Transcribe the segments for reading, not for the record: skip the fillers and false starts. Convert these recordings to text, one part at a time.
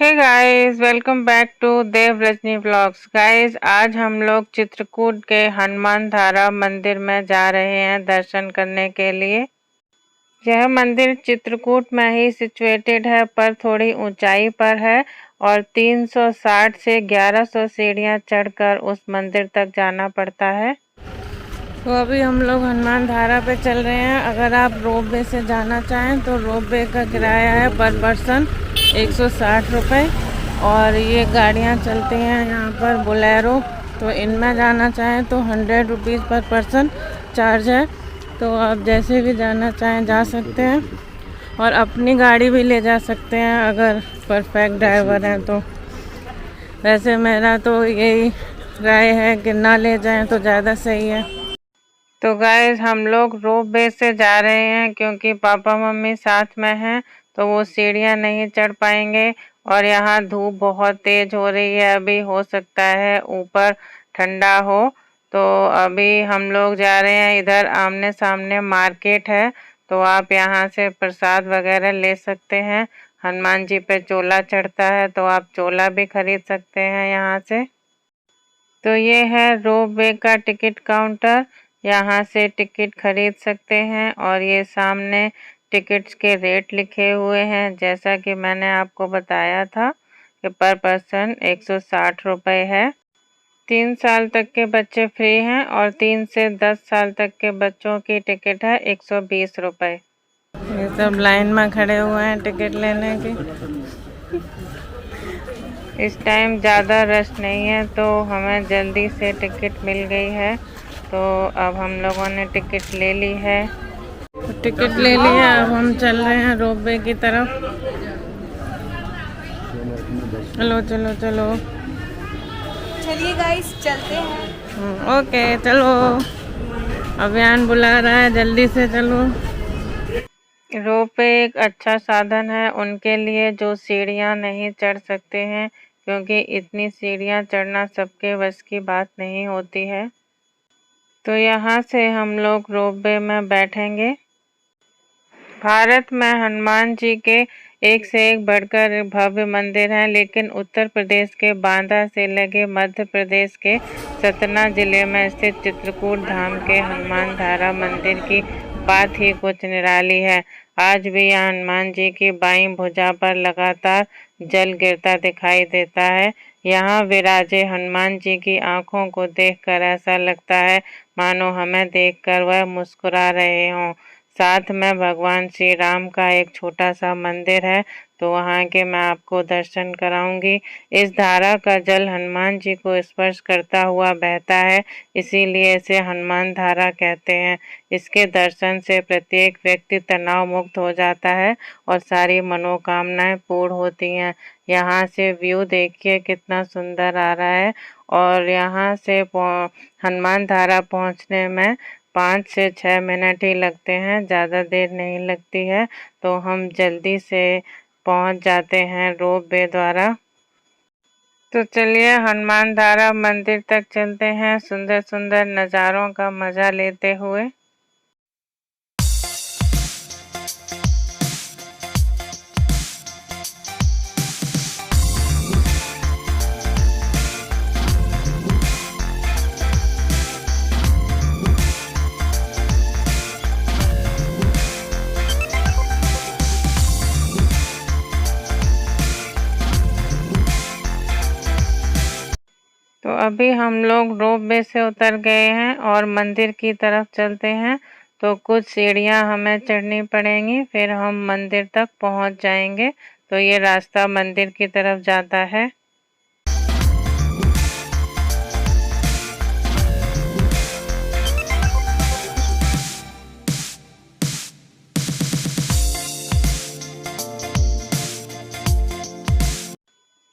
Hey guys, welcome back to Dev Rajni vlogs. Guys, आज हम लोग चित्रकूट के हनुमान धारा मंदिर में जा रहे हैं दर्शन करने के लिए। यह मंदिर चित्रकूट में ही सिचुएटेड है, पर थोड़ी ऊंचाई पर है और 360 से 1100 सीढ़ियां चढ़कर उस मंदिर तक जाना पड़ता है। तो अभी हम लोग हनुमान धारा पे चल रहे हैं। अगर आप रोपवे से जाना चाहें तो रोपवे का किराया है पर पर्सन 160 रुपये। और ये गाड़ियाँ चलती हैं यहाँ पर बोलेरो, तो इनमें जाना चाहें तो 100 रुपीज़ पर पर्सन चार्ज है। तो आप जैसे भी जाना चाहें जा सकते हैं और अपनी गाड़ी भी ले जा सकते हैं अगर परफेक्ट ड्राइवर हैं तो। वैसे मेरा तो यही राय है कि ना ले जाएं तो ज़्यादा सही है। तो गाइस, हम लोग रोपवे से जा रहे हैं क्योंकि पापा मम्मी साथ में हैं, तो वो सीढ़ियाँ नहीं चढ़ पाएंगे और यहाँ धूप बहुत तेज हो रही है। अभी हो सकता है ऊपर ठंडा हो। तो अभी हम लोग जा रहे हैं। इधर आमने सामने मार्केट है, तो आप यहाँ से प्रसाद वगैरह ले सकते हैं। हनुमान जी पे चोला चढ़ता है, तो आप चोला भी खरीद सकते हैं यहाँ से। तो ये है रोपवे का टिकट काउंटर, यहाँ से टिकट खरीद सकते हैं। और ये सामने टिकट्स के रेट लिखे हुए हैं, जैसा कि मैंने आपको बताया था कि पर पर्सन 160 रुपये है। 3 साल तक के बच्चे फ्री हैं और 3 से 10 साल तक के बच्चों की टिकट है 120 रुपये। ये सब लाइन में खड़े हुए हैं टिकट लेने के। इस टाइम ज़्यादा रश नहीं है, तो हमें जल्दी से टिकट मिल गई है। तो अब हम लोगों ने टिकट ले ली है। तो टिकट ले लिया, अब हम चल रहे हैं रोपवे की तरफ। चलो चलो चलो, चलिए गाइस चलते हैं। ओके चलो, अभियान बुला रहा है, जल्दी से चलो। रोपवे एक अच्छा साधन है उनके लिए जो सीढ़ियाँ नहीं चढ़ सकते हैं, क्योंकि इतनी सीढ़ियाँ चढ़ना सबके बस की बात नहीं होती है। तो यहाँ से हम लोग रोपवे में बैठेंगे। भारत में हनुमान जी के एक से एक बढ़कर भव्य मंदिर हैं, लेकिन उत्तर प्रदेश के बांदा से लगे मध्य प्रदेश के सतना जिले में स्थित चित्रकूट धाम के हनुमान धारा मंदिर की बात ही कुछ निराली है। आज भी यहाँ हनुमान जी की बाईं भुजा पर लगातार जल गिरता दिखाई देता है। यहाँ विराजे हनुमान जी की आंखों को देखकर ऐसा लगता है मानो हमें देखकर वह मुस्कुरा रहे हों। साथ में भगवान श्री राम का एक छोटा सा मंदिर है, तो वहाँ के मैं आपको दर्शन कराऊंगी। इस धारा का जल हनुमान जी को स्पर्श करता हुआ बहता है, इसीलिए इसे हनुमान धारा कहते हैं। इसके दर्शन से प्रत्येक व्यक्ति तनाव मुक्त हो जाता है और सारी मनोकामनाएं पूर्ण होती हैं। यहाँ से व्यू देखिए कितना सुंदर आ रहा है। और यहाँ से हनुमान धारा पहुँचने में 5 से 6 मिनट ही लगते हैं, ज़्यादा देर नहीं लगती है। तो हम जल्दी से पहुंच जाते हैं रोपवे द्वारा। तो चलिए हनुमान धारा मंदिर तक चलते हैं, सुंदर सुंदर नज़ारों का मज़ा लेते हुए। तो अभी हम लोग रोपवे से उतर गए हैं और मंदिर की तरफ चलते हैं। तो कुछ सीढ़ियां हमें चढ़नी पड़ेंगी, फिर हम मंदिर तक पहुंच जाएंगे। तो ये रास्ता मंदिर की तरफ जाता है।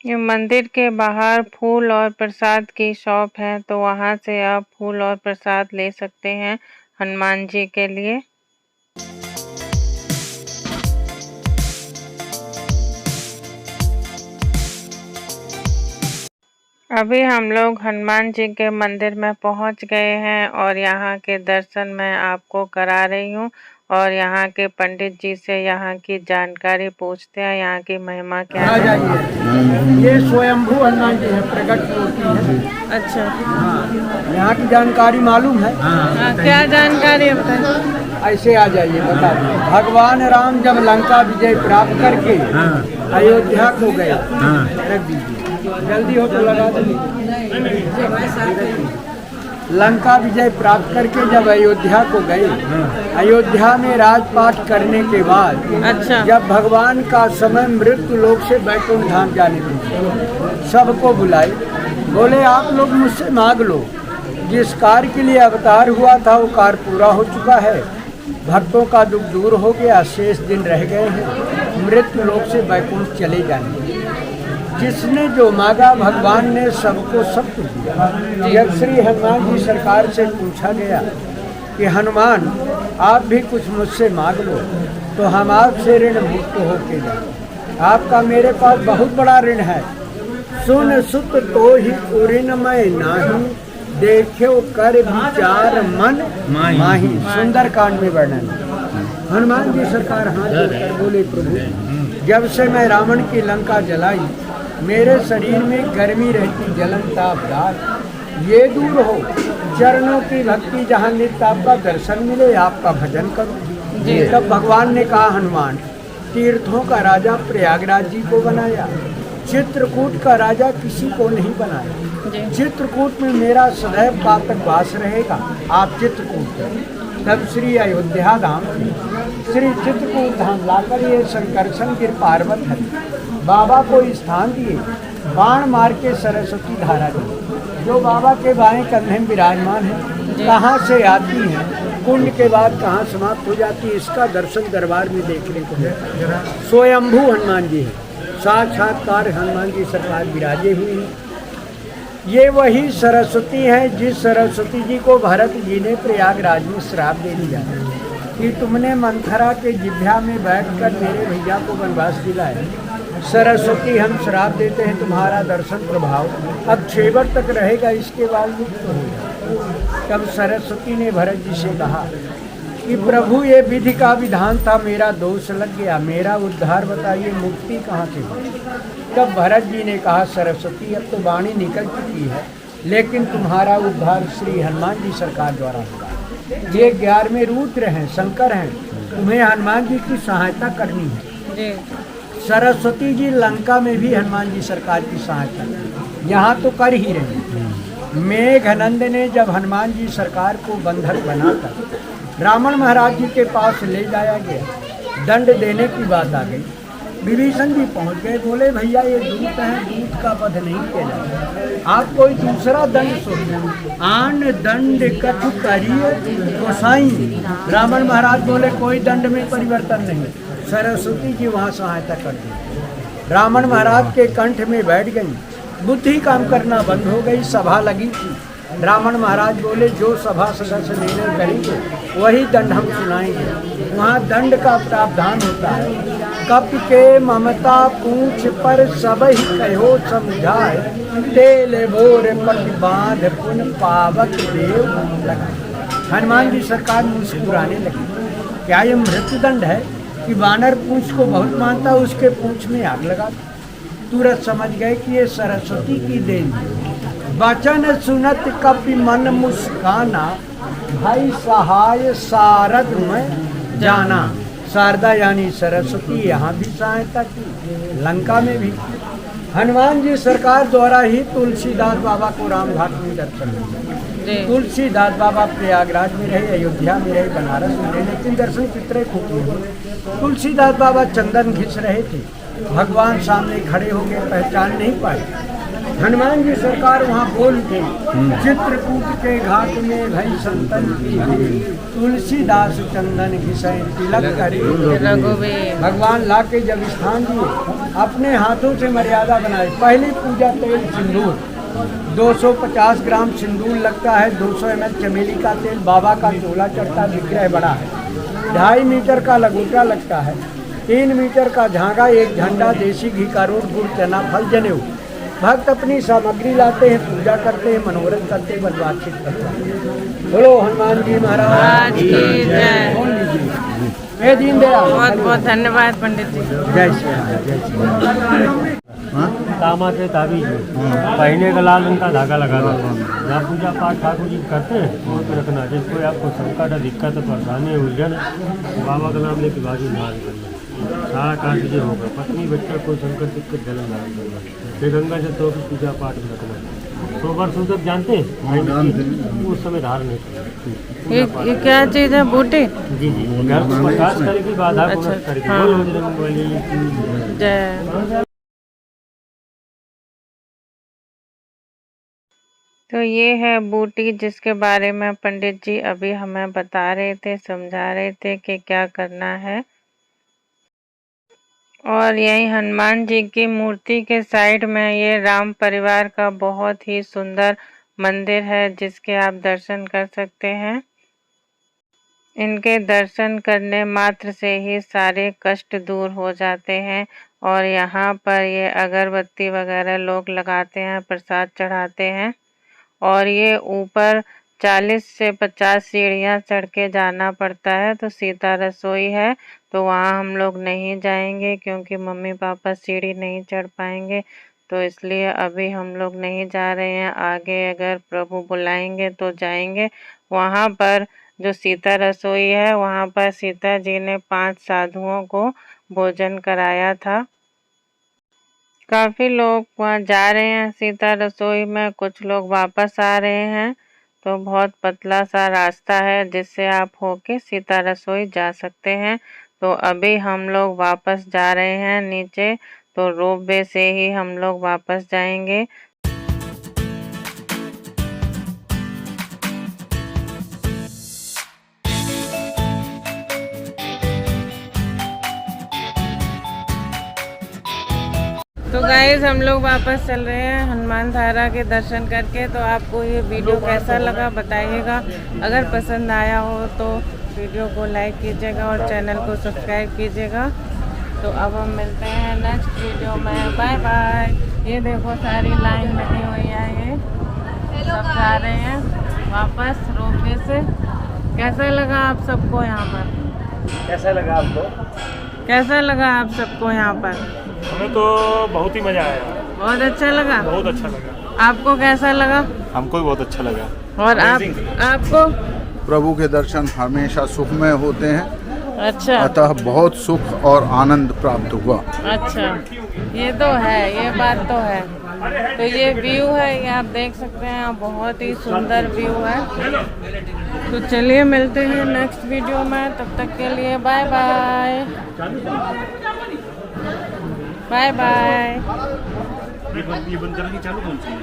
ये मंदिर के बाहर फूल और प्रसाद की शॉप है, तो वहाँ से आप फूल और प्रसाद ले सकते हैं हनुमान जी के लिए। अभी हम लोग हनुमान जी के मंदिर में पहुंच गए हैं और यहाँ के दर्शन मैं आपको करा रही हूँ। और यहाँ के पंडित जी से यहाँ की जानकारी पूछते हैं, यहाँ की महिमा क्या आ है। जाइए, ये स्वयंभू हनुमान जी है, प्रकट मूर्ति है। अच्छा, हाँ, यहाँ की जानकारी मालूम है? क्या जानकारी बताएं? ऐसे आ जाइए, बता दें। भगवान राम जब लंका विजय प्राप्त करके अयोध्या को गए, रख दीजिए, जल्दी हो तो लगा दीजिए। लंका विजय प्राप्त करके जब अयोध्या को गए, अयोध्या में राजपाट करने के बाद अच्छा, जब भगवान का समय मृत्यु लोक से बैकुंठ धाम जाने को सबको बुलाए, बोले आप लोग मुझसे मांग लो, जिस कार्य के लिए अवतार हुआ था वो कार्य पूरा हो चुका है, भक्तों का दुख दूर हो गया, शेष दिन रह गए हैं, मृत्यु लोक से बैकुंठ चले जाएंगे। जिसने जो मांगा भगवान ने सबको सब कुछ दिया। जब श्री हनुमान जी सरकार से पूछा गया कि हनुमान आप भी कुछ मुझसे मांग लो, तो हम आपसे ऋण मुक्त होके जाए। आपका मेरे पास बहुत बड़ा ऋण है। सुन सुत तो ही ऋण मैं नाही, देखो कर विचार मन माही। सुंदर कांड में वर्णन। हनुमान जी सरकार हाथ जोड़कर बोले, प्रभु जब से मैं रावण की लंका जलाई, मेरे शरीर में गर्मी रहती, जलन ताप दाग ये दूर हो, चरणों की भक्ति जहाँ नित्य आपका दर्शन मिले, आपका भजन करो। तब भगवान ने कहा, हनुमान तीर्थों का राजा प्रयागराज जी को बनाया, चित्रकूट का राजा किसी को नहीं बनाया। चित्रकूट में मेरा सदैव पातक वास रहेगा, आप चित्रकूट। तब श्री अयोध्या धाम, श्री चित्रकूट धाम लाकर ये संकर्षण गिर पार्वत है बाबा को स्थान दिए, बाण मार के सरस्वती धारा दी, जो बाबा के बाएं कंधे में विराजमान है। कहाँ से आती है, कुंड के बाद कहाँ समाप्त हो जाती है, इसका दर्शन दरबार में देखने को मिलता। स्वयंभू हनुमान जी है, साक्षात्कार हनुमान जी सरकार विराजे हुए हैं। ये वही सरस्वती है जिस सरस्वती जी को भरत जी ने प्रयागराज में श्राप दे दिया कि तुमने मंथरा के जिह्वा में बैठकर मेरे भैया को वनवास दिलाया। सरस्वती हम श्राप देते हैं, तुम्हारा दर्शन प्रभाव अब 6 वर्ष तक रहेगा, इसके बाद मुक्त हो जाए। तब सरस्वती ने भरत जी से कहा कि प्रभु ये विधि का विधान था, मेरा दोष लग गया, मेरा उद्धार बताइए, मुक्ति कहाँ से हो। तब भरत जी ने कहा, सरस्वती अब तो वाणी निकल चुकी है, लेकिन तुम्हारा उद्धार श्री हनुमान जी सरकार द्वारा होगा। ये 11वें रुद्र हैं, शंकर हैं, तुम्हें हनुमान जी की सहायता करनी है। सरस्वती जी लंका में भी हनुमान जी सरकार की सहायता, यहाँ तो कर ही रहे। मेघनंद ने जब हनुमान जी सरकार को बंधक बनाकर रावण महाराज जी के पास ले जाया गया, दंड देने की बात आ गई। विभीषण जी पहुँच गए, बोले भैया ये दूत है, दूत का वध नहीं किया जाता, आप कोई दूसरा दंड सोचिए। आन दंड कछु करिए गोसाई। रावण महाराज बोले कोई दंड में परिवर्तन नहीं। सरस्वती जी वहाँ सहायता कर दी, रावण महाराज के कंठ में बैठ गई, बुद्धि काम करना बंद हो गई। सभा लगी थी, रावण महाराज बोले जो सभा सदस्य निर्णय करेंगे वही दंड हम सुनाएंगे। वहाँ दंड का प्रावधान होता है, कप के ममता पूछ पर सब ही कहो समझाए, तेल बोर पट बांध पुन पावक देव लगा। हनुमान जी सरकार मुस्कुराने लगी, क्या ये मृत्युदंड है कि वानर पूंछ को बहुत मानता, उसके पूंछ में आग लगा। तुरंत समझ गए कि ये सरस्वती की देन है। वचन सुनत कपि मन मुस्काना, भाई सहाय सारद में जाना। शारदा यानी सरस्वती यहाँ भी सहायता की, लंका में भी। हनुमान जी सरकार द्वारा ही तुलसीदास बाबा को राम घाट में दर्शन मिला। तुलसीदास बाबा प्रयागराज में रहे, अयोध्या में रहे, बनारस में रहे, लेकिन दर्शन कितने खूब हुए। तुलसीदास बाबा चंदन घिस रहे थे, भगवान सामने खड़े हो गए, पहचान नहीं पाए। हनुमान जी सरकार वहाँ बोल गई, चित्रकूट के घाट में भई संतन की भीड़, तुलसीदास चंदन घिसै तिलक करी रघुवीर। भगवान लाके जब स्थान दिए, अपने हाथों से मर्यादा बनाई। पहली पूजा तेल सिंदूर, 250 ग्राम सिंदूर लगता है, 200 ml चमेली का तेल, बाबा का चोला चढ़ता, विग्रह बड़ा है, 2.5 मीटर का लगोटा लगता है, 3 मीटर का झांगा, 1 झंडा, देसी घी का रोट, गुड़, चना, फल, जनेऊ, भक्त अपनी सामग्री लाते हैं, पूजा करते हैं, मनोरथ करते हैं, बातचीत करते हैं। बोलो हनुमान जी महाराज की जय। बोल लीजिए। दीनदयाल बहुत बहुत धन्यवाद पंडित जी। जय श्री राम, जय श्री राम। तामा के ताबीज पहने का लाल रंग का धागा लगाना। जहाँ पूजा पाठ ठाकुर जी करते हैं वो पे रखना। जिसको आपको संकट है, दिक्कत है, परेशानी है, उलझन है, बाबा का नाम लेके बाजू धारण करना। सारा कार्य जो होगा, पत्नी बच्चा कोई संकट दिक्कत जलन धारण करना। फिर गंगा से तो पूजा पाठ में रखना। 100 वर्ष तक जानते हैं उस समय धारण नहीं करना। ये क्या चीज़ है? बूटी? जी जी, घर को प्रकाश करेगी, बाधा को नष्ट करेगी। हाँ। बोलो बजरंगबली की जय। तो ये है बूटी, जिसके बारे में पंडित जी अभी हमें बता रहे थे, समझा रहे थे कि क्या करना है। और यही हनुमान जी की मूर्ति के साइड में ये राम परिवार का बहुत ही सुंदर मंदिर है, जिसके आप दर्शन कर सकते हैं। इनके दर्शन करने मात्र से ही सारे कष्ट दूर हो जाते हैं। और यहाँ पर ये अगरबत्ती वगैरह लोग लगाते हैं, प्रसाद चढ़ाते हैं। और ये ऊपर 40 से 50 सीढ़ियाँ चढ़ के जाना पड़ता है। तो सीता रसोई है, तो वहाँ हम लोग नहीं जाएंगे क्योंकि मम्मी पापा सीढ़ी नहीं चढ़ पाएंगे। तो इसलिए अभी हम लोग नहीं जा रहे हैं। आगे अगर प्रभु बुलाएंगे तो जाएंगे। वहाँ पर जो सीता रसोई है, वहाँ पर सीता जी ने 5 साधुओं को भोजन कराया था। काफ़ी लोग वहाँ जा रहे हैं सीता रसोई में, कुछ लोग वापस आ रहे हैं। तो बहुत पतला सा रास्ता है जिससे आप होके सीता रसोई जा सकते हैं। तो अभी हम लोग वापस जा रहे हैं नीचे, तो रोपवे से ही हम लोग वापस जाएंगे। तो गाइस हम लोग वापस चल रहे हैं हनुमान धारा के दर्शन करके। तो आपको ये वीडियो कैसा लगा बताइएगा। अगर पसंद आया हो तो वीडियो को लाइक कीजिएगा और चैनल को सब्सक्राइब कीजिएगा। तो अब हम मिलते हैं नेक्स्ट वीडियो में। Bye bye. ये देखो सारी लाइन बनी हुई है, ये सब जा रहे हैं वापस रोपवे से। कैसा लगा आप सबको यहाँ पर? कैसा लगा आपको? कैसा लगा आप सबको यहाँ पर? हमें तो बहुत ही मजा आया। बहुत अच्छा लगा? बहुत अच्छा लगा। आपको कैसा लगा? हमको भी बहुत अच्छा लगा। और आपको? प्रभु के दर्शन हमेशा सुखमय होते हैं। अच्छा। अतः बहुत सुख और आनंद प्राप्त हुआ। अच्छा, ये तो है, ये बात तो है। तो ये व्यू है, ये आप देख सकते हैं, बहुत ही सुंदर व्यू है। तो चलिए मिलते हैं नेक्स्ट वीडियो में। तब तक के लिए बाय बाय। Bye bye. ये बंद करने की चालू कौन सी है?